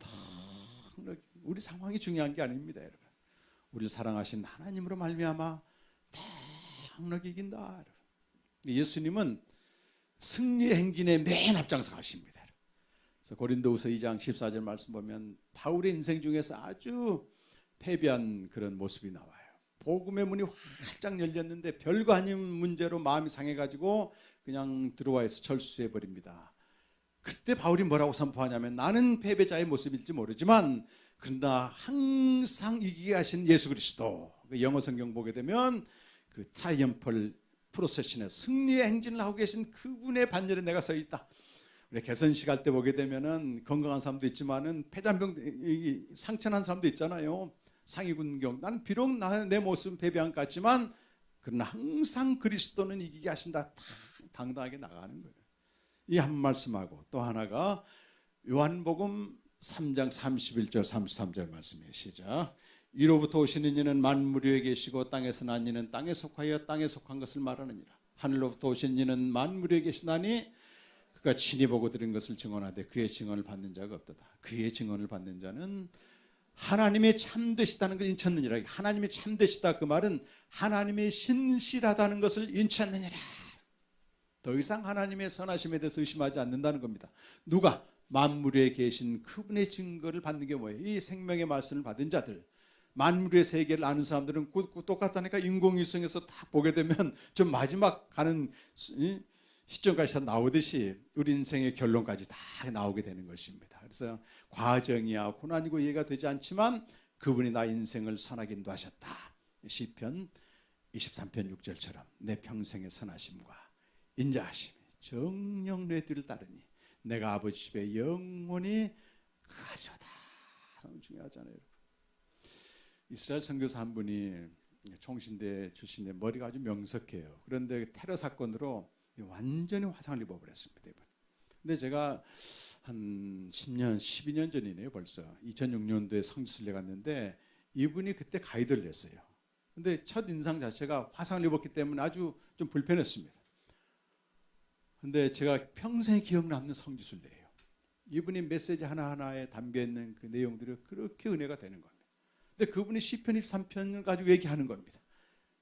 우리 상황이 중요한 게 아닙니다, 여러분. 우리를 사랑하신 하나님으로 말미암아 넉넉히 이긴다, 여러분. 예수님은 승리의 행진에 맨 앞장서 가십니다. 그래서 고린도후서 2장 14절 말씀 보면 바울의 인생 중에서 아주 패배한 그런 모습이 나와요. 복음의 문이 활짝 열렸는데 별거 아닌 문제로 마음이 상해가지고 그냥 들어와서 철수해 버립니다. 그때 바울이 뭐라고 선포하냐면 나는 패배자의 모습일지 모르지만 그러나 항상 이기게 하신 예수 그리스도, 영어 성경 보게 되면 그 트라이엄펄 프로세션의 승리의 행진을 하고 계신 그분의 반열에 내가 서 있다. 우리 개선식 할 때 보게 되면은 건강한 사람도 있지만은 폐잔병 상처난 사람도 있잖아요. 상위군경. 나는 비록 내 모습은 패배한 것 같지만 그러나 항상 그리스도는 이기게 하신다. 당당하게 나가는 거예요. 이 한 말씀하고 또 하나가 요한복음 3장 31절 33절 말씀이에요. 시작. 이로부터 오시는 이는 만물 위에 계시고 땅에서 난 이는 땅에 속하여 땅에 속한 것을 말하느니라. 하늘로부터 오신 이는 만물 위에 계시나니 그가 친히 보고 들은 것을 증언하되 그의 증언을 받는 자가 없도다. 그의 증언을 받는 자는 하나님의 참되시다는 걸 인쳤느니라. 하나님의 참되시다 그 말은 하나님의 신실하다는 것을 인쳤느니라. 더 이상 하나님의 선하심에 대해서 의심하지 않는다는 겁니다. 누가? 만물에 계신 그분의 증거를 받는 게 뭐예요? 이 생명의 말씀을 받은 자들, 만물의 세계를 아는 사람들은 똑같다니까. 인공위성에서 딱 보게 되면 좀 마지막 가는 시점까지 다 나오듯이 우리 인생의 결론까지 다 나오게 되는 것입니다. 그래서 과정이야 고난이고 이해가 되지 않지만 그분이 나 인생을 선하게 인도하셨다. 시편 23편 6절처럼 내 평생의 선하심과 인자하심이 정녕 내 뒤를 따르니 내가 아버지 집에 영원히 가리로다. 너무 중요하잖아요, 여러분. 이스라엘 선교사 한 분이 총신대 출신의 머리가 아주 명석해요. 그런데 테러 사건으로 완전히 화상을 입어버렸습니다. 근데 제가 한 10년, 12년 전이네요, 벌써. 2006년도에 성지순례 갔는데 이분이 그때 가이드를 했어요. 근데 첫 인상 자체가 화상을 입었기 때문에 아주 좀 불편했습니다. 근데 제가 평생 기억 남는 성지순례예요. 이분이 메시지 하나하나에 담겨있는 그 내용들이 그렇게 은혜가 되는 겁니다. 근데 그분이 시편 23편을 가지고 얘기하는 겁니다.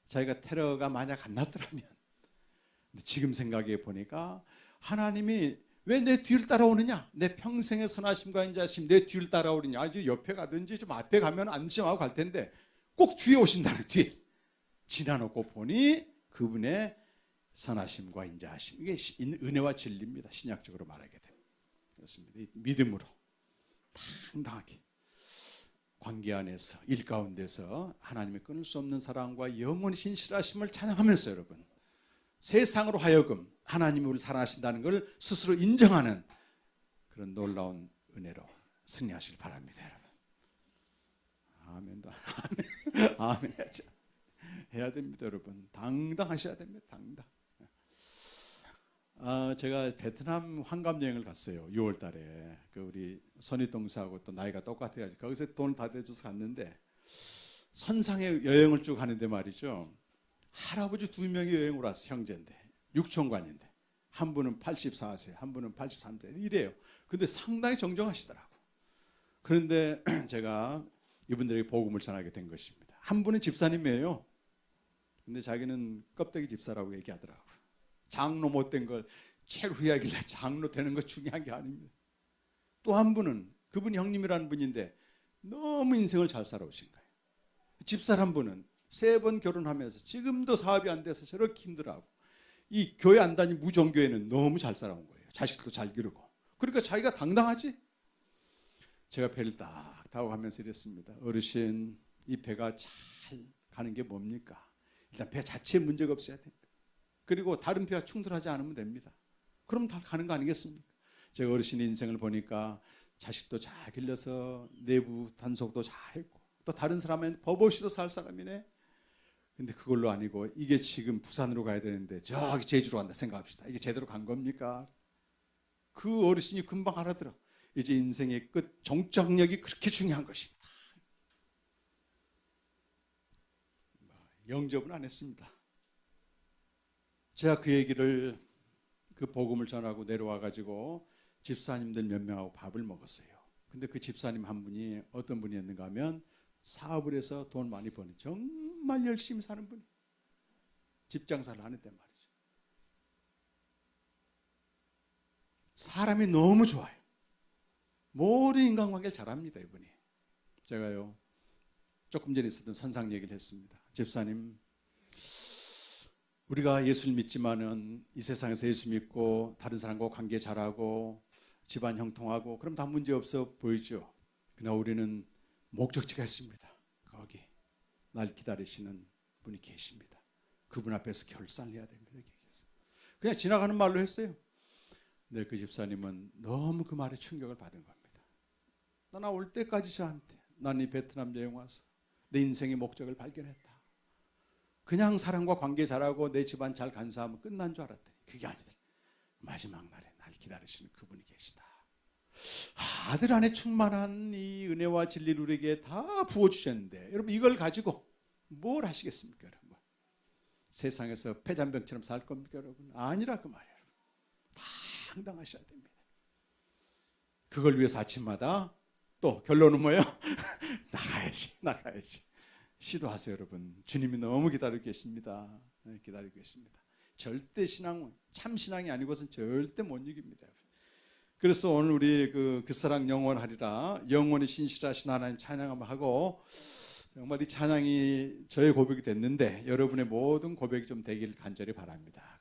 자기가 테러가 만약 안 났더라면. 근데 지금 생각해 보니까 하나님이 왜 내 뒤를 따라오느냐? 내 평생의 선하심과 인자심 내 뒤를 따라오느냐? 아주 옆에 가든지 좀 앞에 가면 안심하고 갈 텐데 꼭 뒤에 오신다는, 뒤에 지나놓고 보니 그분의 선하심과 인자하심, 이게 은혜와 진리입니다. 신약적으로 말하게 됩니다. 그렇습니다. 믿음으로 당당하게 관계 안에서, 일 가운데서 하나님의 끊을 수 없는 사랑과 영원히 신실하심을 찬양하면서 여러분, 세상으로 하여금 하나님이 우리를 사랑하신다는 걸 스스로 인정하는 그런 놀라운 은혜로 승리하시길 바랍니다, 여러분. 아멘도 아멘. 아멘 해야죠. 해야 됩니다, 여러분. 당당하셔야 됩니다. 당당. 제가 베트남 환갑 여행을 갔어요. 6월 달에. 우리 선희 동서하고 또 나이가 똑같아가지고 거기서 돈을 다 대줘서 갔는데 선상에 여행을 쭉 하는데 말이죠. 할아버지 2명이 여행을 왔어요. 형제인데. 육촌관인데. 한 분은 84세, 한 분은 83세 이래요. 근데 상당히 정정하시더라고. 그런데 제가 이분들에게 복음을 전하게 된 것입니다. 한 분은 집사님이에요. 근데 자기는 껍데기 집사라고 얘기하더라고요. 장로 못 된 걸 제일 후회하길래 장로 되는 거 중요한 게 아닙니다. 또 한 분은, 그분이 형님이라는 분인데 너무 인생을 잘 살아오신 거예요. 집사람 분은 3번 결혼하면서 지금도 사업이 안 돼서 저렇게 힘들어하고, 이 교회 안 다닌 무종교회는 너무 잘 살아온 거예요. 자식도 잘 기르고. 그러니까 자기가 당당하지. 제가 배를 딱 타고 가면서 이랬습니다. 어르신, 이 배가 잘 가는 게 뭡니까? 일단 배 자체에 문제가 없어야 됩니다. 그리고 다른 배와 충돌하지 않으면 됩니다. 그럼 다 가는 거 아니겠습니까? 제가 어르신의 인생을 보니까 자식도 잘 길러서 내부 단속도 잘했고 또 다른 사람은 법 없이도 살 사람이네. 근데 그걸로 아니고 이게 지금 부산으로 가야 되는데 저기 제주로 간다 생각합시다. 이게 제대로 간 겁니까? 그 어르신이 금방 알아들어. 이제 인생의 끝 종착역이 그렇게 중요한 것입니다. 영접은 안 했습니다. 제가 그 얘기를, 그 복음을 전하고 내려와 가지고 집사님들 몇 명하고 밥을 먹었어요. 근데 그 집사님 한 분이 어떤 분이었는가 하면 사업을 해서 돈 많이 버는 정말 열심히 사는 분이, 집장사를 하는데 말이죠. 사람이 너무 좋아요. 모든 인간관계를 잘합니다, 이분이. 제가요 조금 전에 있었던 선상 얘기를 했습니다. 집사님, 우리가 예수를 믿지만은 이 세상에서 예수 믿고 다른 사람과 관계 잘하고 집안 형통하고 그럼 다 문제 없어 보이죠. 그러나 우리는 목적지가 있습니다. 거기 날 기다리시는 분이 계십니다. 그분 앞에서 결산을 해야 됩니다. 그냥 지나가는 말로 했어요. 근데 그 집사님은 너무 그 말에 충격을 받은 겁니다. 나 올 때까지 저한테, 난 이 베트남 여행 와서 내 인생의 목적을 발견했다. 그냥 사람과 관계 잘하고 내 집안 잘 간사하면 끝난 줄 알았더니 그게 아니더라. 마지막 날에 날 기다리시는 그분이 계시다. 아들 안에 충만한 이 은혜와 진리를 우리에게 다 부어주셨는데 여러분, 이걸 가지고 뭘 하시겠습니까, 여러분? 세상에서 패잔병처럼 살 겁니까, 여러분? 아니라 그 말이에요. 당당하셔야 됩니다. 그걸 위해서 아침마다 또 결론은 뭐예요? 나가야지. 시도하세요, 여러분. 주님이 너무 기다리고 계십니다. 기다리고 계십니다. 절대 신앙, 참 신앙이 아니고서는 절대 못 이깁니다. 그래서 오늘 우리 그 사랑 영원하리라, 영원히 신실하신 하나님 찬양 한번 하고, 정말 이 찬양이 저의 고백이 됐는데 여러분의 모든 고백이 좀 되길 간절히 바랍니다.